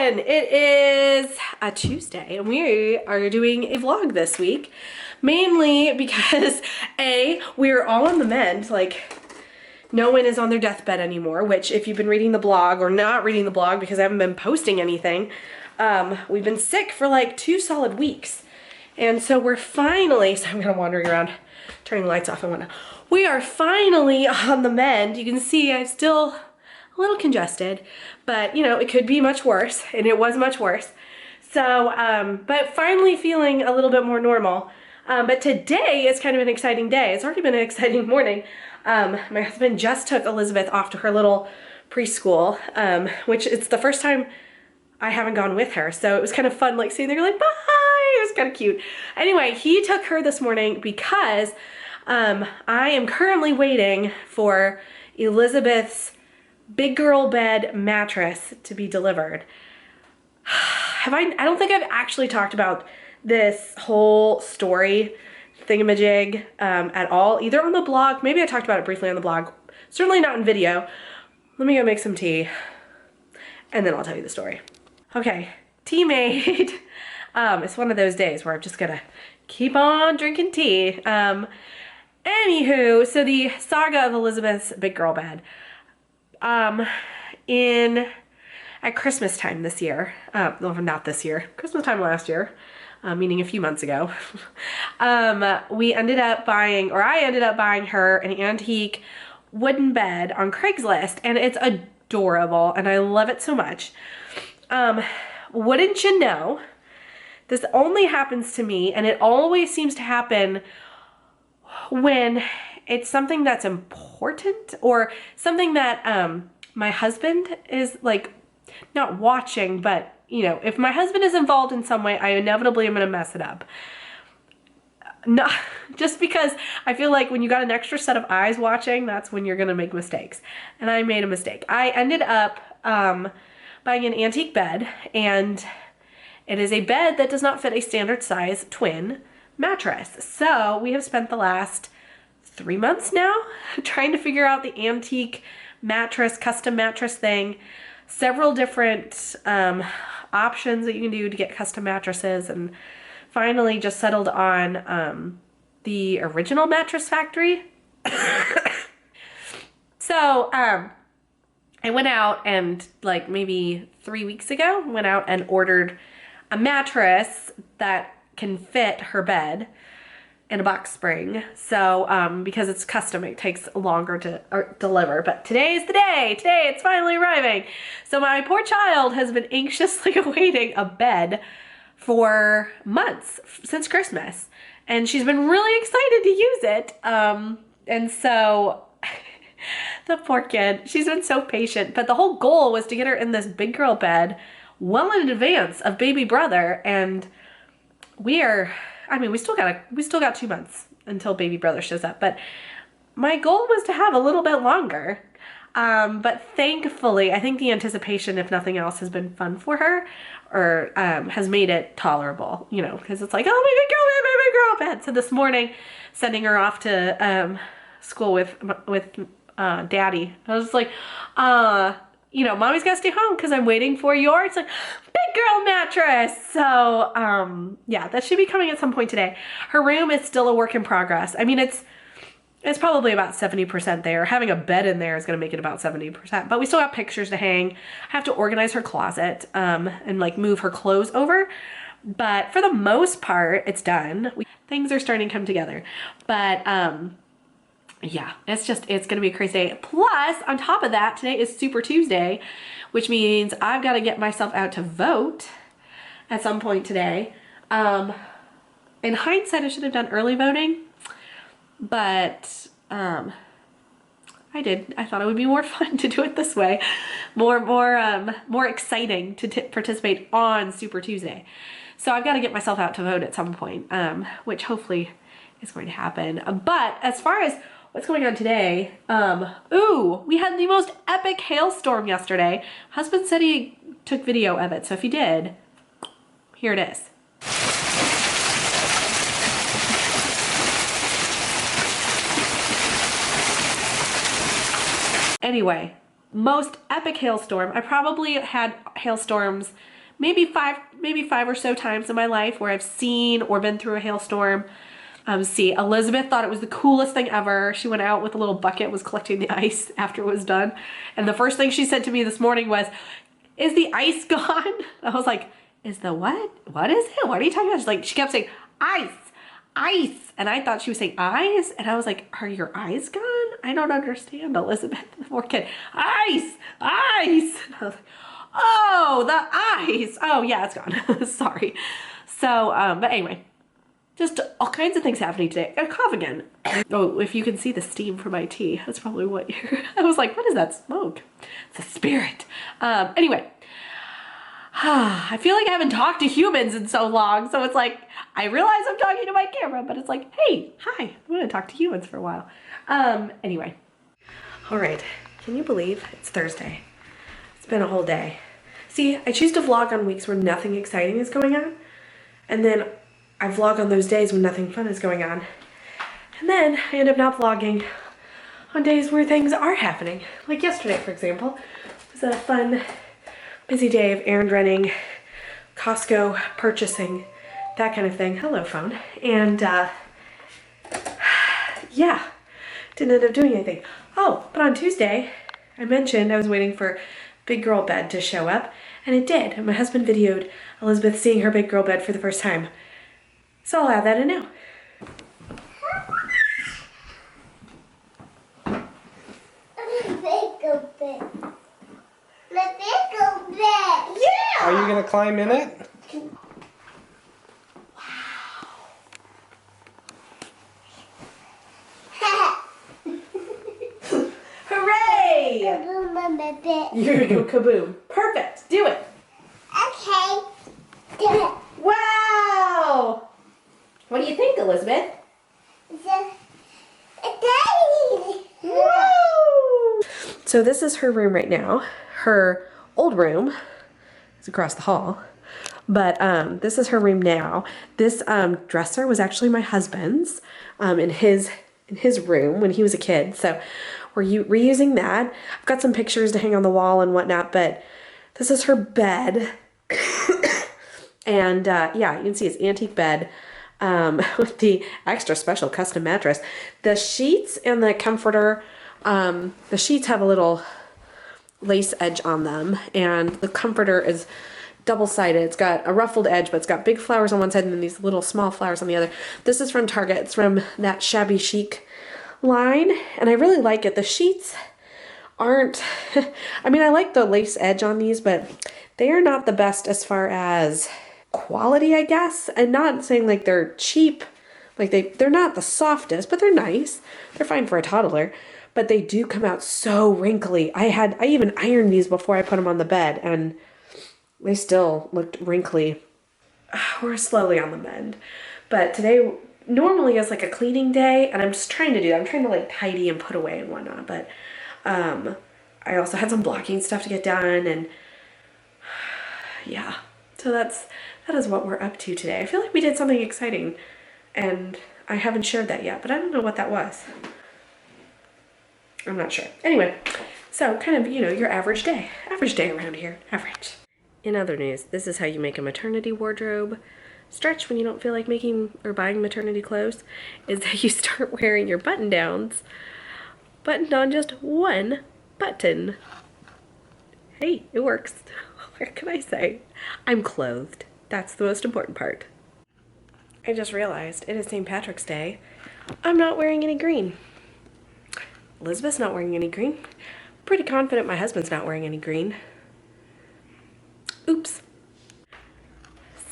everyone! It is a Tuesday and we are doing a vlog this week. Mainly because A, we're all on the mend, like no one is on their deathbed anymore, which if you've been reading the blog or not reading the blog because I haven't been posting anything, we've been sick for like 2 solid weeks. And so we're finally, so I'm kind of wandering around, turning the lights off and whatnot. We are finally on the mend. You can see I'm still a little congested, but you know, it could be much worse, and it was much worse. So, but finally feeling a little bit more normal. But today is kind of an exciting day. It's already been an exciting morning. My husband just took Elizabeth off to her little preschool, which it's the first time I haven't gone with her. So it was kind of fun, like seeing there like, bye, it was kind of cute. Anyway, he took her this morning because I am currently waiting for Elizabeth's big girl bed mattress to be delivered. I don't think I've actually talked about this whole story thingamajig at all, either on the blog. Maybe I talked about it briefly on the blog, certainly not in video. Let me go make some tea and then I'll tell you the story. Okay, tea made. It's one of those days where I'm just gonna keep on drinking tea. Anywho, so the saga of Elizabeth's big girl bed. At Christmas time this year, well, not this year, Christmas time last year, meaning a few months ago, we ended up buying, or I ended up buying her an antique wooden bed on Craigslist, and it's adorable, and I love it so much. Wouldn't you know, this only happens to me, and it always seems to happen when it's something that's important or something that my husband is like not watching, but you know, if my husband is involved in some way, I inevitably am gonna mess it up. Not just because I feel like when you got an extra set of eyes watching, that's when you're gonna make mistakes. And I made a mistake. I ended up buying an antique bed, and it is a bed that does not fit a standard size twin mattress. So we have spent the last 3 months now trying to figure out the antique mattress, custom mattress thing, several different options that you can do to get custom mattresses, and finally just settled on the original Mattress Factory. So I went out and like maybe 3 weeks ago, went out and ordered a mattress that can fit her bed in a box spring. So because it's custom, it takes longer to deliver, but today's the day. Today it's finally arriving. So my poor child has been anxiously awaiting a bed for months, since Christmas, and she's been really excited to use it. And so the poor kid, she's been so patient, but the whole goal was to get her in this big girl bed well in advance of baby brother, and we still got 2 months until baby brother shows up, but my goal was to have a little bit longer. But thankfully, I think the anticipation, if nothing else, has been fun for her, or has made it tolerable, you know, because it's like, oh, my big girl bed. So this morning, sending her off to school with daddy, I was like, you know, mommy's gotta stay home because I'm waiting for your, it's like, big girl mattress. So, yeah, that should be coming at some point today. Her room is still a work in progress. I mean, it's probably about 70% there. Having a bed in there is gonna make it about 70%, but we still have pictures to hang. I have to organize her closet, and like move her clothes over. But for the most part, it's done. Things are starting to come together. But, yeah, it's gonna be a crazy day. Plus, on top of that, today is Super Tuesday, which means I've got to get myself out to vote at some point today. In hindsight, I should have done early voting, but I did. I thought it would be more fun to do it this way, more exciting to participate on Super Tuesday. So I've got to get myself out to vote at some point, which hopefully is going to happen. But as far as what's going on today, ooh, we had the most epic hailstorm yesterday. Husband said he took video of it, so if he did, here it is. Anyway, most epic hailstorm. I probably had hailstorms maybe five or so times in my life where I've seen or been through a hailstorm. See, Elizabeth thought it was the coolest thing ever. She went out with a little bucket, was collecting the ice after it was done. And the first thing she said to me this morning was, "Is the ice gone?" I was like, "Is the what? What is it? What are you talking about?" She's like, she kept saying, "Ice, ice." And I thought she was saying eyes. And I was like, "Are your eyes gone? I don't understand, Elizabeth." The poor kid, "Ice, ice." And I was like, "Oh, the ice. Oh yeah, it's gone." Sorry. So, but anyway. Just all kinds of things happening today. I got a cough again. Oh, if you can see the steam from my tea, that's probably what you're... I was like, what is that smoke? It's a spirit. Anyway. I feel like I haven't talked to humans in so long, so it's like, I realize I'm talking to my camera, but it's like, hey, hi, I'm gonna talk to humans for a while. Anyway. All right, can you believe it's Thursday? It's been a whole day. See, I choose to vlog on weeks where nothing exciting is going on, and then I vlog on those days when nothing fun is going on. And then I end up not vlogging on days where things are happening. Like yesterday, for example. It was a fun, busy day of errand running, Costco purchasing, that kind of thing. Hello, phone. And yeah, didn't end up doing anything. Oh, but on Tuesday, I mentioned I was waiting for big girl bed to show up, and it did. And my husband videoed Elizabeth seeing her big girl bed for the first time. So I'll add that in now. Yeah! Are you gonna climb in it? Hooray! You're gonna go kaboom. Perfect. Do it. Okay. Do it. Wow! What do you think, Elizabeth? Woo! So this is her room right now. Her old room is across the hall. But this is her room now. This dresser was actually my husband's in his room when he was a kid. So we're reusing that. I've got some pictures to hang on the wall and whatnot, but this is her bed. And yeah, you can see it's antique bed with the extra special custom mattress. The sheets and the comforter, the sheets have a little lace edge on them, and the comforter is double-sided. It's got a ruffled edge, but it's got big flowers on one side and then these little small flowers on the other. This is from Target. It's from that shabby chic line, and I really like it. The sheets aren't, I mean, I like the lace edge on these, but they are not the best as far as quality, I guess. I'm not saying like they're cheap, like they're not the softest, but they're nice. They're fine for a toddler, but they do come out so wrinkly. I even ironed these before I put them on the bed, and they still looked wrinkly. We're slowly on the mend, but today normally is like a cleaning day, and I'm just trying to do that. I'm trying to like tidy and put away and whatnot, but I also had some blocking stuff to get done, and yeah, so that is what we're up to today. I feel like we did something exciting, and I haven't shared that yet, but I don't know what that was. I'm not sure. Anyway, so kind of, you know, your average day around here, average. In other news, this is how you make a maternity wardrobe stretch when you don't feel like making or buying maternity clothes, is that you start wearing your button downs buttoned on just one button. Hey, it works. What can I say? I'm clothed. That's the most important part. I just realized it is St. Patrick's Day. I'm not wearing any green. Elizabeth's not wearing any green. Pretty confident my husband's not wearing any green. Oops.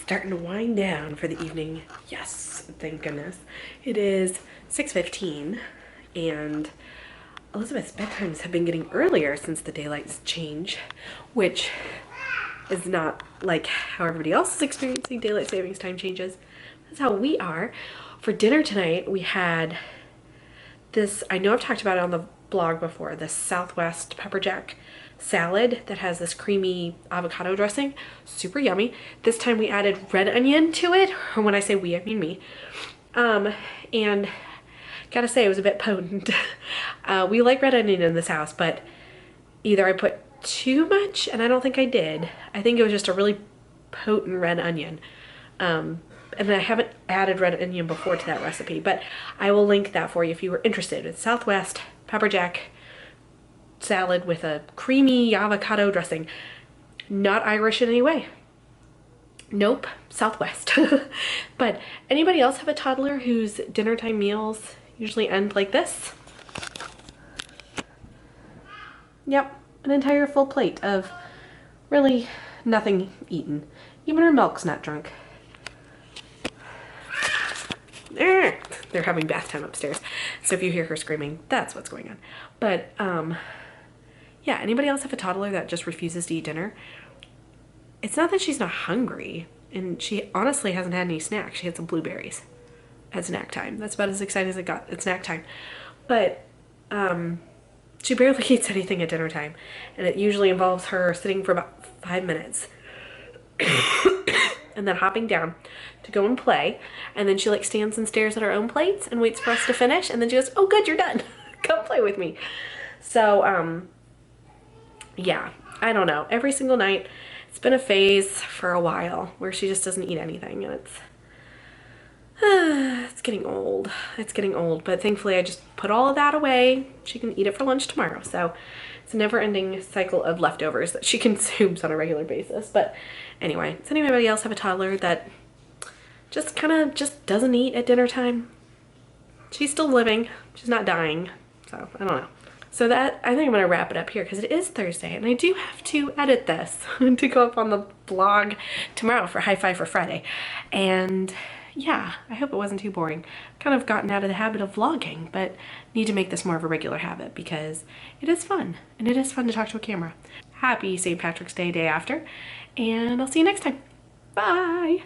Starting to wind down for the evening. Yes, thank goodness. It is 6:15, and Elizabeth's bedtimes have been getting earlier since the daylight change, which is not like how everybody else is experiencing daylight savings time changes. That's how we are. For dinner tonight, we had this, I know I've talked about it on the blog before, this Southwest pepper jack salad that has this creamy avocado dressing. Super yummy. This time we added red onion to it, or when I say we, I mean me. And gotta say, it was a bit potent. We like red onion in this house, but either I put too much, and I don't think I did. I think it was just a really potent red onion. And I haven't added red onion before to that recipe, but I will link that for you if you were interested. It's Southwest pepper jack salad with a creamy avocado dressing. Not Irish in any way. Nope, Southwest. But anybody else have a toddler whose dinner time meals usually end like this? Yep, an entire full plate of really nothing eaten. Even her milk's not drunk. They're having bath time upstairs. So if you hear her screaming, that's what's going on. But yeah, anybody else have a toddler that just refuses to eat dinner? It's not that she's not hungry, and she honestly hasn't had any snacks. She had some blueberries at snack time. That's about as exciting as it got at snack time. But she barely eats anything at dinner time, and it usually involves her sitting for about 5 minutes and then hopping down to go and play, and then she like stands and stares at her own plates and waits for us to finish, and then she goes, oh good, you're done. Come play with me. So yeah, I don't know. Every single night, it's been a phase for a while where she just doesn't eat anything, and it's getting old. It's getting old, but thankfully I just put all of that away. She can eat it for lunch tomorrow, so it's a never-ending cycle of leftovers that she consumes on a regular basis. But anyway, does anybody else have a toddler that just kind of just doesn't eat at dinner time? She's still living. She's not dying, so I don't know. So that, I think I'm gonna wrap it up here because it is Thursday and I do have to edit this to go up on the blog tomorrow for High Five for Friday. And yeah, I hope it wasn't too boring. Kind of gotten out of the habit of vlogging, but need to make this more of a regular habit because it is fun, and it is fun to talk to a camera. Happy St. Patrick's Day, day after, and I'll see you next time. Bye!